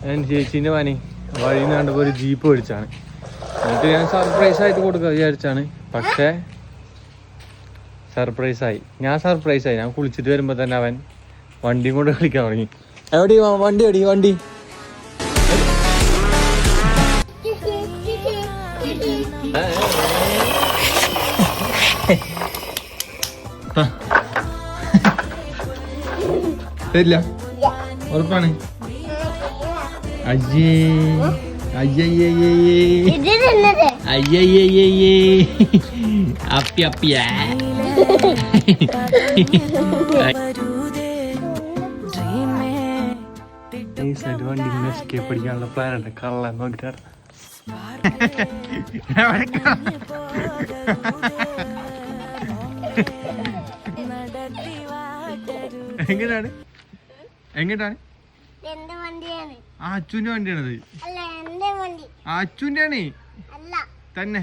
ഞാൻ ചേച്ചീൻ്റെ പനി വഴി നിന്ന് കണ്ടപ്പോൾ ഒരു ജീപ്പ് മേടിച്ചാണ്. എന്നിട്ട് ഞാൻ സർപ്രൈസായിട്ട് കൊടുക്കുക വിചാരിച്ചാണ്. പക്ഷേ സർപ്രൈസായി, ഞാൻ കുളിച്ചിട്ട് വരുമ്പോൾ തന്നെ അവൻ വണ്ടിയും കൊണ്ട് കളിക്കാൻ തുടങ്ങി. എവിടെ വണ്ടി തരില്ല, ഉറപ്പാണ്. അയ്യേ അപ്പിയാ വണ്ടി എസ്കേപ്പ് അടിക്കാനുള്ള പ്ലാനുണ്ട്. കള്ള നോക്കിട്ടാണ് എങ്ങോട്ടാണ്? അച്ചുവിന്റെ വണ്ടിയാണത്. അച്ചുവിന്റെ ആണ് തന്നെ.